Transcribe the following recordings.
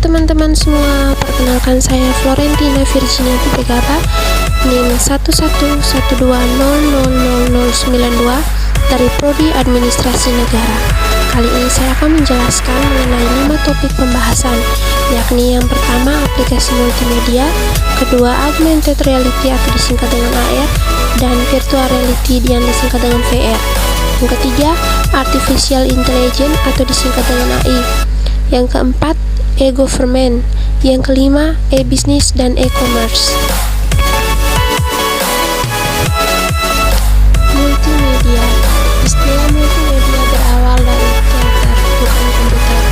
teman-teman semua, perkenalkan saya Florentina Virginia Pegaba, NIM 1112000092 dari Prodi Administrasi Negara. Kali ini saya akan menjelaskan mengenai 5 topik pembahasan, yakni yang pertama aplikasi multimedia, kedua augmented reality atau disingkat dengan AR, dan virtual reality yang disingkat dengan VR. Yang ketiga, artificial intelligence atau disingkat dengan AI. Yang keempat, e-government. Yang kelima, e-business dan e-commerce. Multimedia. Istilah multimedia berawal dari teater, bukan komputer.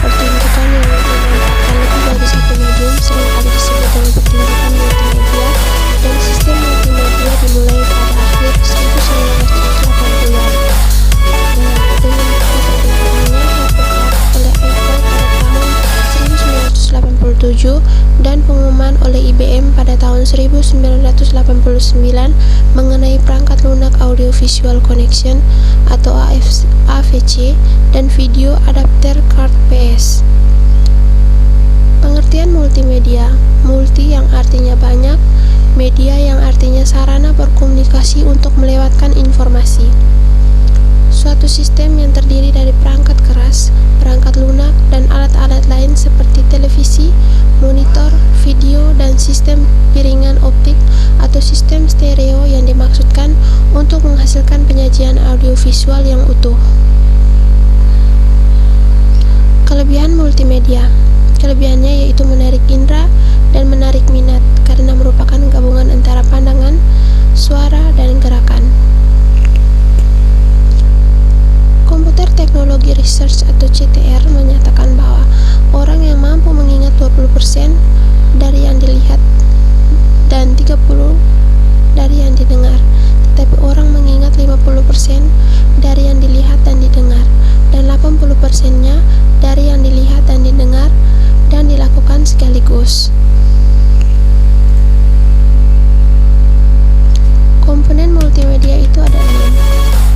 Pertunjukan yang memanfaatkan lebih dari satu medium seringkali disebut dengan pertunjukan multimedia, dan sistem multimedia dimulai pada akhir 1980-an. Dengan keterkenalnya oleh Apple pada tahun 1987 dan pengumuman oleh IBM pada tahun 1989 mengenai perangkat lunak Audio Visual Connection atau AVC dan Video Adapter Card PS. Pengertian multimedia: multi yang artinya banyak, media yang artinya sarana berkomunikasi untuk melewatkan informasi. Suatu sistem yang terdiri dari perangkat keras, perangkat lunak, dan alat-alat lain seperti televisi, monitor, video, dan sistem piringan optik atau sistem stereo yang dimaksudkan untuk menghasilkan penyajian audiovisual yang utuh. Kelebihan multimedia: kelebihannya yaitu menarik indera dan menarik minat karena merupakan gabungan antara pandangan, suara, dan gerakan. Komputer Teknologi Research atau CTR menyatakan bahwa orang yang mampu mengingat 20% dari yang dilihat dan 30% dari yang didengar, tetapi orang mengingat 50% dari yang dilihat dan didengar, dan 80%-nya dari yang dilihat dan didengar dan dilakukan sekaligus. Komponen multimedia itu ada 6.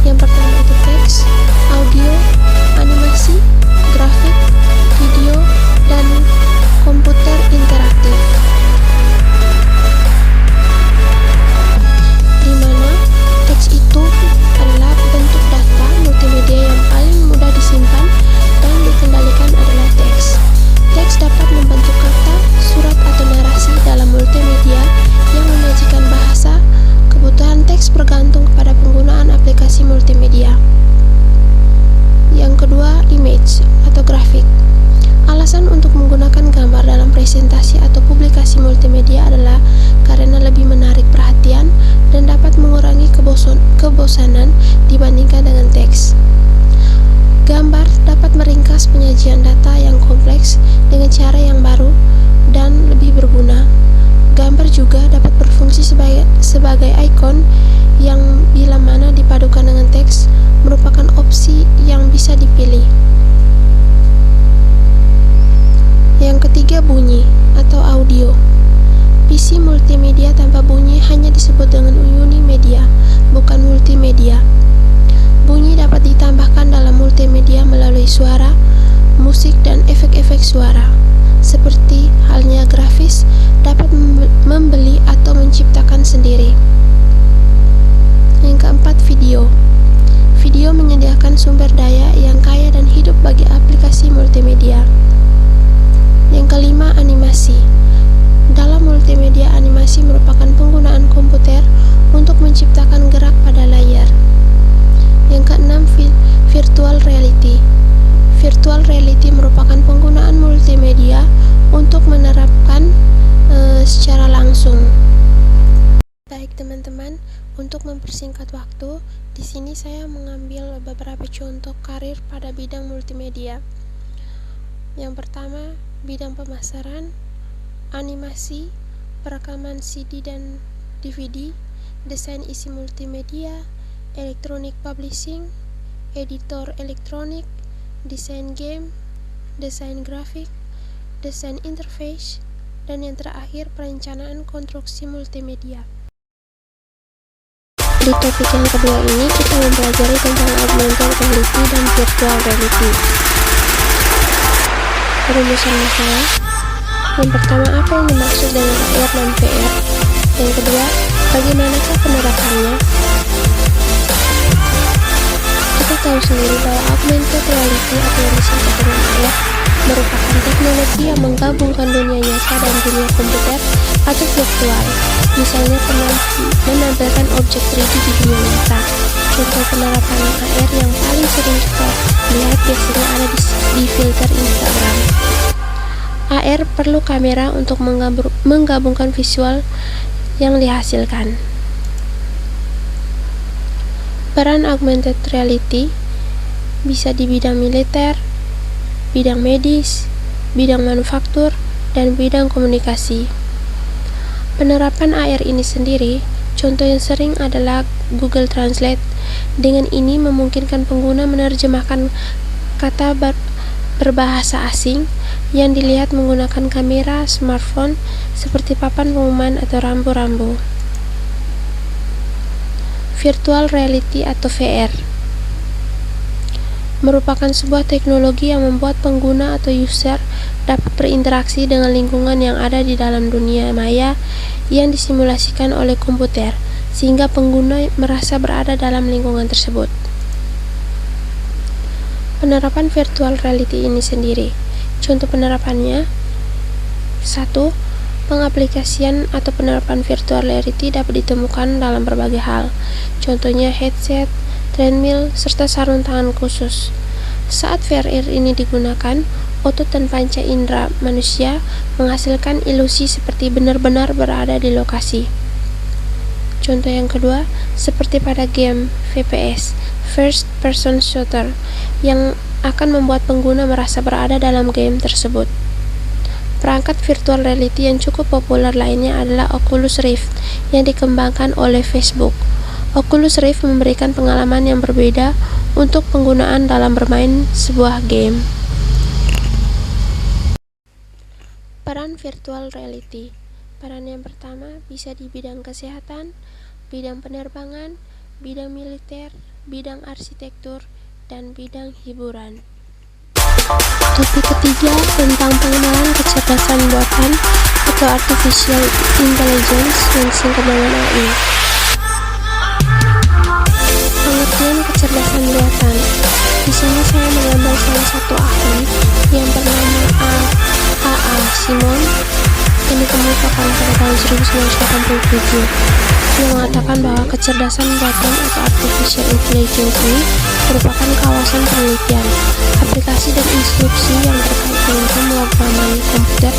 Yang pertama itu teks, audio, animasi, grafik, video, dan komputer interaktif. Di mana teks itu adalah bentuk data multimedia yang paling mudah disimpan dan dikendalikan adalah teks. Teks dapat membentuk kata, surat, atau narasi dalam multimedia yang menyajikan bahasa. Kebutuhan teks bergantung kepada penggunaan aplikasi multimedia. Yang kedua, image atau grafik. Alasan untuk menggunakan gambar dalam presentasi atau publikasi multimedia adalah karena lebih menarik perhatian dan dapat mengurangi kebosanan dibandingkan dengan teks. Gambar dapat meringkas penyajian data yang kompleks dengan cara yang baru dan lebih berguna. Gambar juga dapat berfungsi sebagai ikon yang bila mana dipadukan dengan teks merupakan opsi yang bisa dipilih. Yang ketiga, bunyi atau audio. PC multimedia tanpa bunyi hanya disebut dengan unimedia, bukan multimedia. Bunyi dapat ditambahkan dalam multimedia melalui suara, musik, dan efek-efek suara. Seperti halnya grafis dapat membeli atau menciptakan sendiri. Yang keempat, video. Video menyediakan sumber daya yang kaya dan hidup bagi aplikasi multimedia. Yang kelima, animasi. Dalam multimedia, animasi merupakan penggunaan komputer untuk menciptakan gerak pada layar. Yang keenam, virtual reality. Virtual reality merupakan penggunaan multimedia untuk menerapkan secara langsung. Baik teman-teman, untuk mempersingkat waktu, di sini saya mengambil beberapa contoh karir pada bidang multimedia. Yang pertama, bidang pemasaran, animasi, perekaman CD dan DVD, desain isi multimedia, electronic publishing, editor elektronik, desain game, desain grafik, desain interface, dan yang terakhir perencanaan konstruksi multimedia. Di topik yang kedua ini kita mempelajari tentang augmented reality dan virtual reality. Rumusan masalah: Yang pertama, apa yang dimaksud dengan AR dan VR? Yang kedua, bagaimanakah penerapannya? Kita tahu sendiri bahwa augmented reality atau yang disingkat dengan AR merupakan teknologi yang menggabungkan dunia nyata dan dunia komputer atau virtual. Misalnya menampilkan objek 3D di dunia nyata. Contoh penerapan AR yang paling sering kita lihat biasanya ada di filter Instagram. AR perlu kamera untuk menggabungkan visual yang dihasilkan. Peran augmented reality bisa di bidang militer, bidang medis, bidang manufaktur, dan bidang komunikasi. Penerapan AR ini sendiri, contoh yang sering adalah Google Translate. Dengan ini memungkinkan pengguna menerjemahkan kata berbahasa asing yang dilihat menggunakan kamera smartphone seperti papan pengumuman atau rambu-rambu. Virtual reality atau VR merupakan sebuah teknologi yang membuat pengguna atau user dapat berinteraksi dengan lingkungan yang ada di dalam dunia maya yang disimulasikan oleh komputer, sehingga pengguna merasa berada dalam lingkungan tersebut. Penerapan virtual reality ini sendiri, contoh penerapannya: 1. Pengaplikasian atau penerapan virtual reality dapat ditemukan dalam berbagai hal, contohnya headset, treadmill, serta sarung tangan khusus. Saat VR ini digunakan, otot dan panca indera manusia menghasilkan ilusi seperti benar-benar berada di lokasi. Contoh yang kedua, seperti pada game FPS, First Person Shooter, yang akan membuat pengguna merasa berada dalam game tersebut. Perangkat virtual reality yang cukup populer lainnya adalah Oculus Rift yang dikembangkan oleh Facebook. Oculus Rift memberikan pengalaman yang berbeda untuk penggunaan dalam bermain sebuah game. Peran virtual reality. Peran yang pertama bisa di bidang kesehatan, bidang penerbangan, bidang militer, bidang arsitektur, dan bidang hiburan. Topik ketiga tentang pengenalan kecerdasan buatan atau artificial intelligence yang disingkat dengan AI. Pengertian kecerdasan buatan. Di sini saya mengambil salah satu ahli yang bernama A.A. Simon yang dikemukakan pada tahun 1987. Dia mengatakan bahwa kecerdasan buatan atau artificial intelligence ini merupakan kawasan penelitian, aplikasi dan instruksi yang terkait dengan pemrograman komputer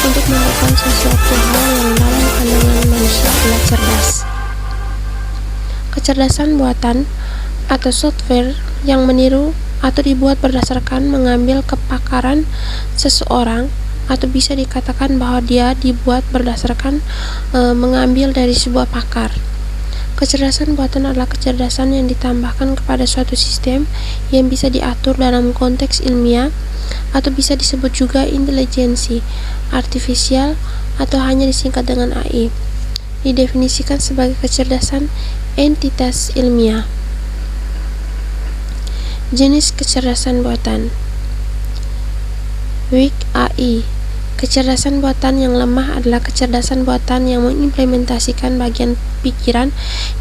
untuk melakukan sesuatu hal yang dalam pandangan manusia adalah cerdas. Kecerdasan buatan atau software yang meniru atau dibuat berdasarkan mengambil kepakaran seseorang, atau bisa dikatakan bahwa dia dibuat berdasarkan mengambil dari sebuah pakar. Kecerdasan buatan adalah kecerdasan yang ditambahkan kepada suatu sistem yang bisa diatur dalam konteks ilmiah, atau bisa disebut juga intelijensi artifisial atau hanya disingkat dengan AI. Didefinisikan sebagai kecerdasan entitas ilmiah. Jenis kecerdasan buatan. Weak AI. Kecerdasan buatan yang lemah adalah kecerdasan buatan yang mengimplementasikan bagian pikiran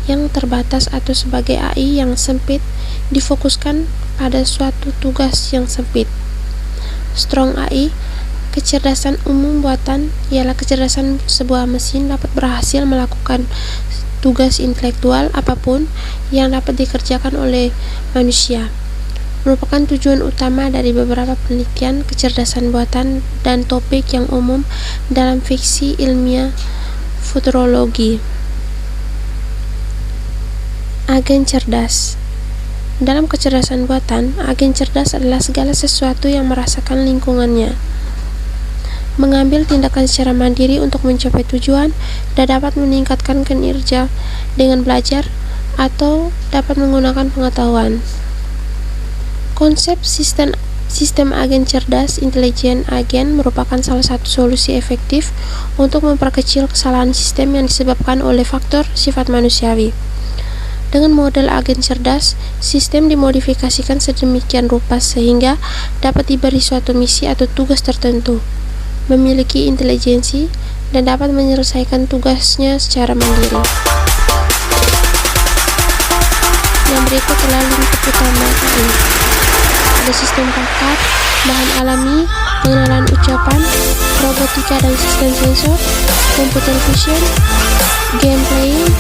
yang terbatas atau sebagai AI yang sempit difokuskan pada suatu tugas yang sempit. Strong AI. Kecerdasan umum buatan ialah kecerdasan sebuah mesin dapat berhasil melakukan tugas intelektual apapun yang dapat dikerjakan oleh manusia. Merupakan tujuan utama dari beberapa penelitian kecerdasan buatan dan topik yang umum dalam fiksi ilmiah futurologi. Agen cerdas. Dalam kecerdasan buatan, agen cerdas adalah segala sesuatu yang merasakan lingkungannya, mengambil tindakan secara mandiri untuk mencapai tujuan, dan dapat meningkatkan kinerja dengan belajar atau dapat menggunakan pengetahuan. Konsep sistem agen cerdas intelijen agen merupakan salah satu solusi efektif untuk memperkecil kesalahan sistem yang disebabkan oleh faktor sifat manusiawi. Dengan model agen cerdas, sistem dimodifikasikan sedemikian rupa sehingga dapat diberi suatu misi atau tugas tertentu. memiliki intelijensi, dan dapat menyelesaikan tugasnya secara mandiri. Yang berikut adalah lingkup utama AI. Ada sistem pakat, bahan alami, pengenalan ucapan, robotika dan sistem sensor, computer vision, game playing,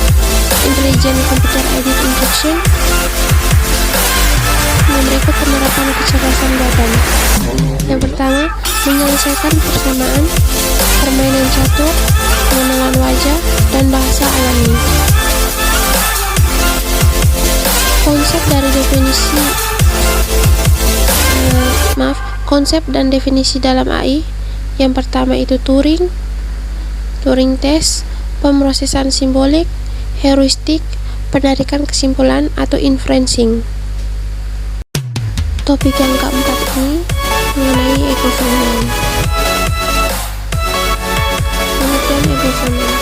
intelligent computer edit injection. Yang berikut penerapan kecerdasan buatan. Yang pertama, menyelesaikan persamaan, permainan catur, pengenalan wajah, dan bahasa alami. Konsep dan definisi dalam AI. Yang pertama itu Turing test, pemrosesan simbolik, heuristik, penarikan kesimpulan atau inferencing. Topik yang keempat ini mengenai e-government. Pengertian e-government.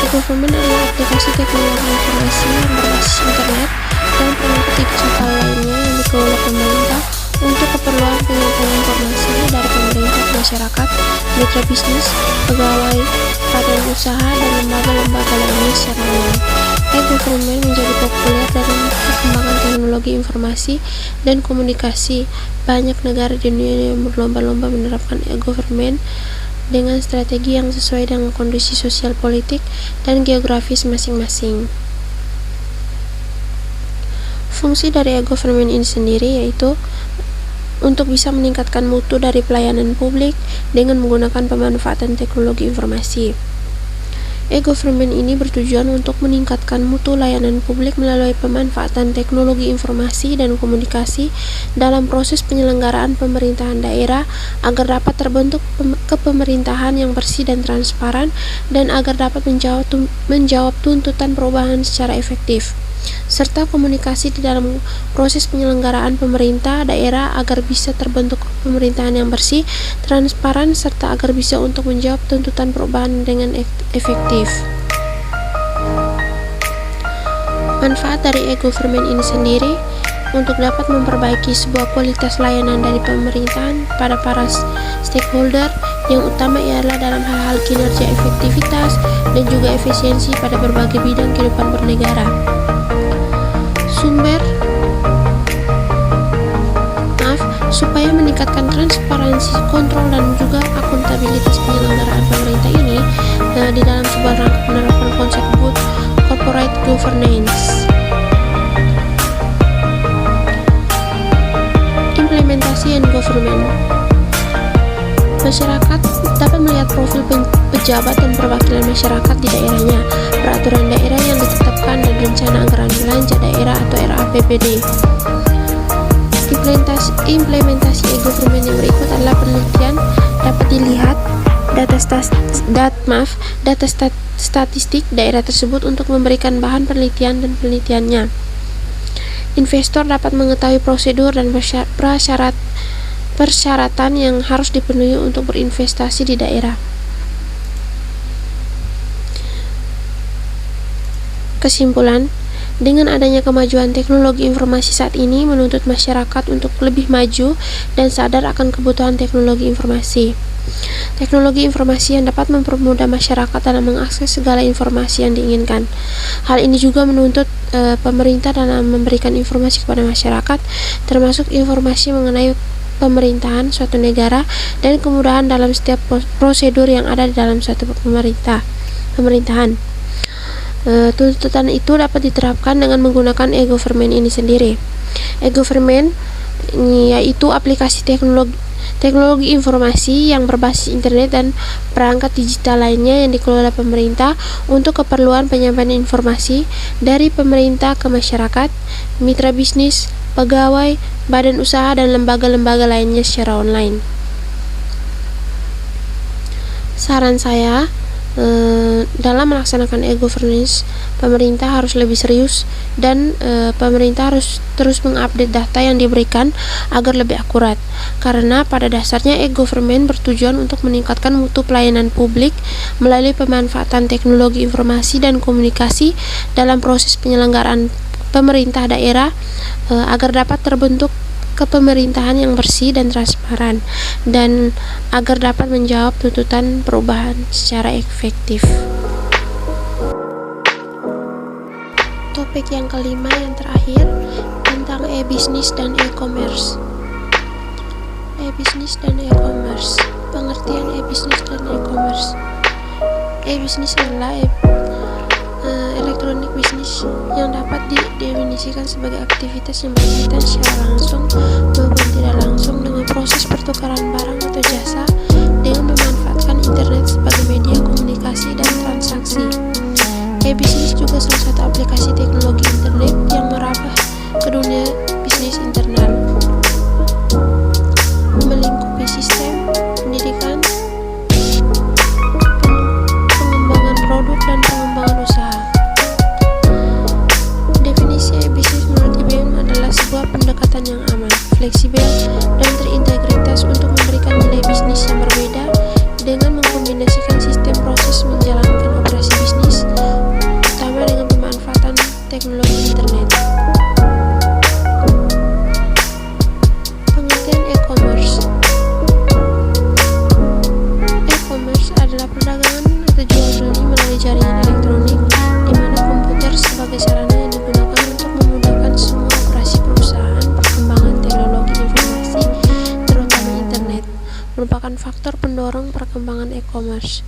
E-government adalah aplikasi teknologi informasi yang berbasis internet dan perangkat digital lainnya yang dikelola pemerintah untuk keperluan penyampaian informasi dari pemerintah ke masyarakat, mitra bisnis, pegawai, badan usaha, dan lembaga-lembaga lainnya secara umum. E-government menjadi populer dalam perkembangan teknologi informasi dan komunikasi. Banyak negara di dunia yang berlomba-lomba menerapkan e-government dengan strategi yang sesuai dengan kondisi sosial, politik, dan geografis masing-masing. Fungsi dari e-government ini sendiri yaitu untuk bisa meningkatkan mutu dari pelayanan publik dengan menggunakan pemanfaatan teknologi informasi. E-government ini bertujuan untuk meningkatkan mutu layanan publik melalui pemanfaatan teknologi informasi dan komunikasi dalam proses penyelenggaraan pemerintahan daerah agar dapat terbentuk kepemerintahan yang bersih dan transparan dan agar dapat menjawab tuntutan perubahan secara efektif, serta komunikasi di dalam proses penyelenggaraan pemerintah daerah agar bisa terbentuk pemerintahan yang bersih, transparan, serta agar bisa untuk menjawab tuntutan perubahan dengan efektif. Manfaat dari e-government ini sendiri untuk dapat memperbaiki sebuah kualitas layanan dari pemerintahan pada para stakeholder, yang utama ialah dalam hal-hal kinerja, efektivitas, dan juga efisiensi pada berbagai bidang kehidupan bernegara. Supaya meningkatkan transparansi, kontrol, dan juga akuntabilitas penyelenggaraan pemerintah ini di dalam sebuah rangka penerapan konsep good corporate governance. Implementasi and government. Masyarakat dapat melihat profil pejabat dan perwakilan masyarakat di daerahnya, peraturan daerah yang ditetapkan, dan rencana anggaran belanja daerah atau RAPBD. Implementasi e-government yang berikut adalah penelitian. Dapat dilihat data statistik daerah tersebut untuk memberikan bahan penelitian dan penelitiannya. Investor dapat mengetahui prosedur dan persyaratan yang harus dipenuhi untuk berinvestasi di daerah. Kesimpulan, dengan adanya kemajuan teknologi informasi saat ini menuntut masyarakat untuk lebih maju dan sadar akan kebutuhan teknologi informasi. Teknologi informasi yang dapat mempermudah masyarakat dalam mengakses segala informasi yang diinginkan. Hal ini juga menuntut pemerintah dalam memberikan informasi kepada masyarakat, termasuk informasi mengenai pemerintahan suatu negara dan kemudahan dalam setiap prosedur yang ada di dalam suatu pemerintahan. Tuntutan itu dapat diterapkan dengan menggunakan e-government ini sendiri. E-government yaitu aplikasi teknologi informasi yang berbasis internet dan perangkat digital lainnya yang dikelola pemerintah untuk keperluan penyampaian informasi dari pemerintah ke masyarakat, mitra bisnis, pegawai, badan usaha, dan lembaga-lembaga lainnya secara online. Saran saya, dalam melaksanakan e-governance, pemerintah harus lebih serius dan pemerintah harus terus mengupdate data yang diberikan agar lebih akurat, karena pada dasarnya e-government bertujuan untuk meningkatkan mutu pelayanan publik melalui pemanfaatan teknologi informasi dan komunikasi dalam proses penyelenggaraan pemerintah daerah agar dapat terbentuk kepemerintahan yang bersih dan transparan, dan agar dapat menjawab tuntutan perubahan secara efektif. Topik yang kelima yang terakhir tentang e-bisnis dan e-commerce. E-bisnis dan e-commerce. Pengertian e-bisnis dan e-commerce. E-bisnis adalah elektronik bisnis yang dapat didefinisikan sebagai aktivitas yang berkaitan secara langsung maupun tidak langsung dengan proses pertukaran barang atau jasa dengan memanfaatkan internet sebagai media komunikasi dan transaksi. E-bisnis juga salah satu aplikasi teknologi internet yang merambah ke dunia bisnis internal, melingkupi sistem pendidikan, pengembangan produk, dan pengembangan usaha. Definisi e-bisnis menurut IBM adalah sebuah pendekatan yang aman, fleksibel, dan terintegritas untuk memberikan nilai bisnis yang berbeda dengan mengkombinasikan sistem proses menjalankan operasi bisnis utama dengan pemanfaatan teknologi internet. Pengertian e-commerce. E-commerce adalah perdagangan atau jual beli melalui jaringan elektronik, di mana komputer sebagai sarana yang digunakan untuk memudahkan semua operasi perusahaan. Perkembangan teknologi informasi, terutama internet, merupakan faktor pendorong perkembangan e-commerce.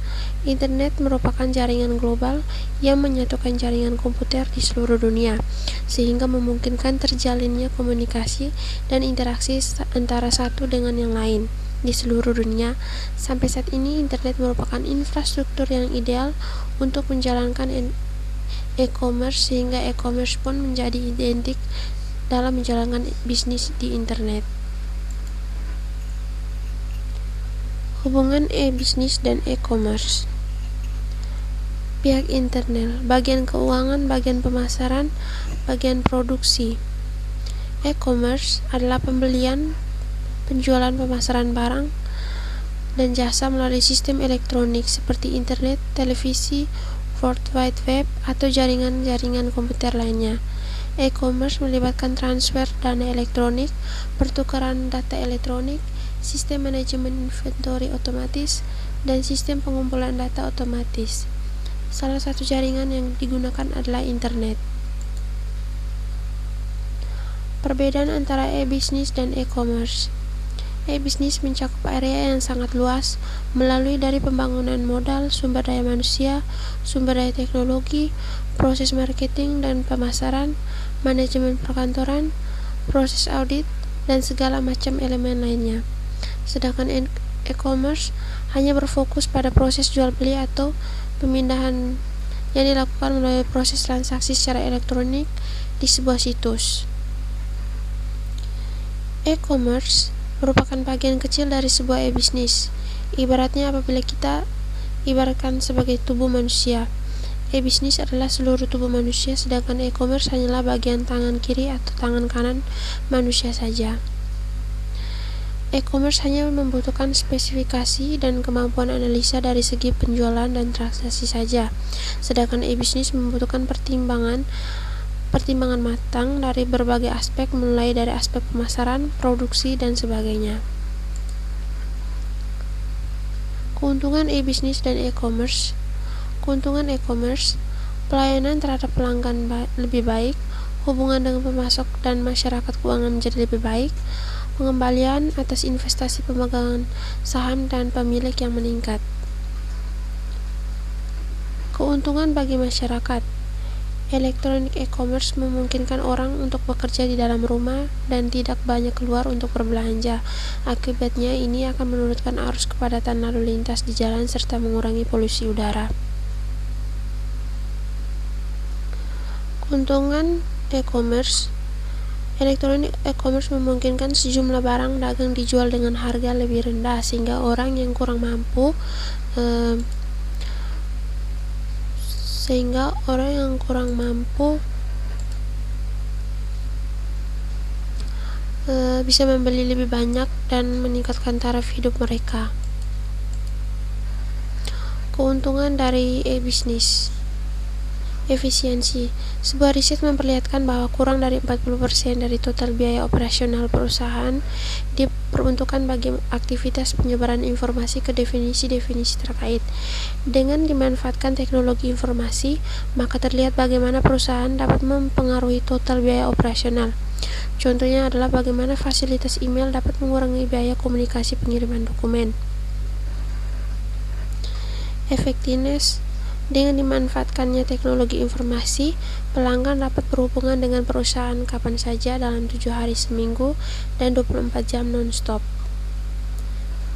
Internet merupakan jaringan global yang menyatukan jaringan komputer di seluruh dunia, sehingga memungkinkan terjalinnya komunikasi dan interaksi antara satu dengan yang lain di seluruh dunia. Sampai saat ini, internet merupakan infrastruktur yang ideal untuk menjalankan e-commerce, sehingga e-commerce pun menjadi identik dalam menjalankan bisnis di internet. Hubungan e-bisnis dan e-commerce. Pihak internal, bagian keuangan, bagian pemasaran, bagian produksi. E-commerce adalah pembelian, penjualan, pemasaran barang dan jasa melalui sistem elektronik seperti internet, televisi, World Wide Web, atau jaringan-jaringan komputer lainnya. E-commerce melibatkan transfer dana elektronik, pertukaran data elektronik, sistem manajemen inventory otomatis, dan sistem pengumpulan data otomatis. Salah satu jaringan yang digunakan adalah internet. Perbedaan antara e-bisnis dan e-commerce. E-bisnis mencakup area yang sangat luas, melalui dari pembangunan modal, sumber daya manusia, sumber daya teknologi, proses marketing dan pemasaran, manajemen perkantoran, proses audit, dan segala macam elemen lainnya. Sedangkan e-commerce hanya berfokus pada proses jual beli atau pemindahan yang dilakukan melalui proses transaksi secara elektronik di sebuah situs. E-commerce merupakan bagian kecil dari sebuah e-bisnis. Ibaratnya apabila kita ibaratkan sebagai tubuh manusia, e-bisnis adalah seluruh tubuh manusia, sedangkan e-commerce hanyalah bagian tangan kiri atau tangan kanan manusia saja. E-commerce hanya membutuhkan spesifikasi dan kemampuan analisa dari segi penjualan dan transaksi saja, sedangkan e-bisnis membutuhkan pertimbangan matang dari berbagai aspek, mulai dari aspek pemasaran, produksi, dan sebagainya. Keuntungan e-bisnis dan e-commerce. Keuntungan e-commerce, pelayanan terhadap pelanggan lebih baik, hubungan dengan pemasok dan masyarakat keuangan menjadi lebih baik, pengembalian atas investasi pemegang saham dan pemilik yang meningkat. Keuntungan bagi masyarakat. Elektronik e-commerce memungkinkan orang untuk bekerja di dalam rumah dan tidak banyak keluar untuk berbelanja. Akibatnya ini akan menurunkan arus kepadatan lalu lintas di jalan serta mengurangi polusi udara. Keuntungan e-commerce. Elektronik e-commerce memungkinkan sejumlah barang dagang dijual dengan harga lebih rendah, sehingga orang yang kurang mampu bisa membeli lebih banyak dan meningkatkan taraf hidup mereka. Keuntungan dari e-bisnis. Efisiensi. Sebuah riset memperlihatkan bahwa kurang dari 40% dari total biaya operasional perusahaan diperuntukkan bagi aktivitas penyebaran informasi ke definisi-definisi terkait. Dengan dimanfaatkan teknologi informasi, maka terlihat bagaimana perusahaan dapat mempengaruhi total biaya operasional. Contohnya adalah bagaimana fasilitas email dapat mengurangi biaya komunikasi pengiriman dokumen. Effectiveness. Dengan dimanfaatkannya teknologi informasi, pelanggan dapat berhubungan dengan perusahaan kapan saja dalam 7 hari seminggu dan 24 jam non-stop.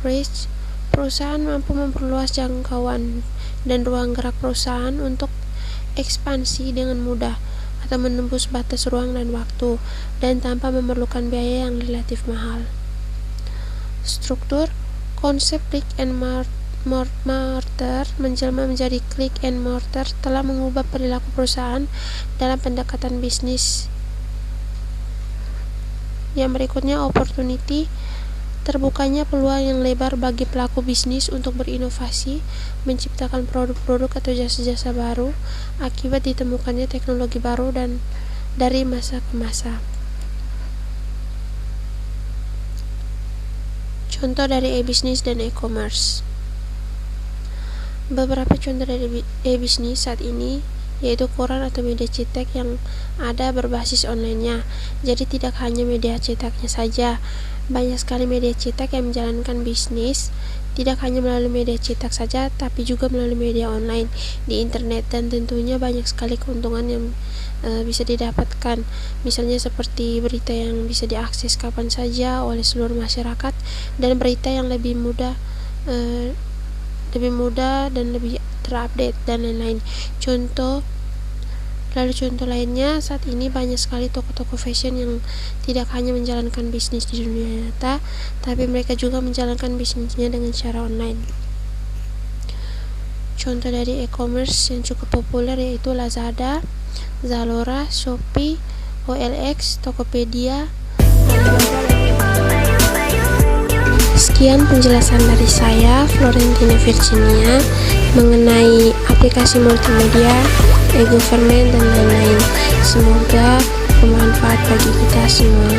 Reach. Perusahaan mampu memperluas jangkauan dan ruang gerak perusahaan untuk ekspansi dengan mudah atau menembus batas ruang dan waktu dan tanpa memerlukan biaya yang relatif mahal. Struktur. Konsep brick and mortar menjelma menjadi click and mortar telah mengubah perilaku perusahaan dalam pendekatan bisnis. Yang berikutnya, opportunity. Terbukanya peluang yang lebar bagi pelaku bisnis untuk berinovasi, menciptakan produk-produk atau jasa-jasa baru akibat ditemukannya teknologi baru dan dari masa ke masa. Contoh dari e-bisnis dan e-commerce. Beberapa contoh dari e-bisnis saat ini yaitu koran atau media cetak yang ada berbasis online-nya. Jadi tidak hanya media cetaknya saja, banyak sekali media cetak yang menjalankan bisnis tidak hanya melalui media cetak saja, tapi juga melalui media online di internet, dan tentunya banyak sekali keuntungan yang bisa didapatkan. Misalnya seperti berita yang bisa diakses kapan saja oleh seluruh masyarakat dan berita yang lebih mudah dan lebih terupdate dan lain-lain. Contoh lainnya, saat ini banyak sekali toko-toko fashion yang tidak hanya menjalankan bisnis di dunia nyata, tapi mereka juga menjalankan bisnisnya dengan cara online. Contoh dari e-commerce yang cukup populer yaitu Lazada, Zalora, Shopee, OLX, Tokopedia, Alibaba. Sekian penjelasan dari saya, Florentina Virginia, mengenai aplikasi multimedia, e-government, dan lain-lain. Semoga bermanfaat bagi kita semua.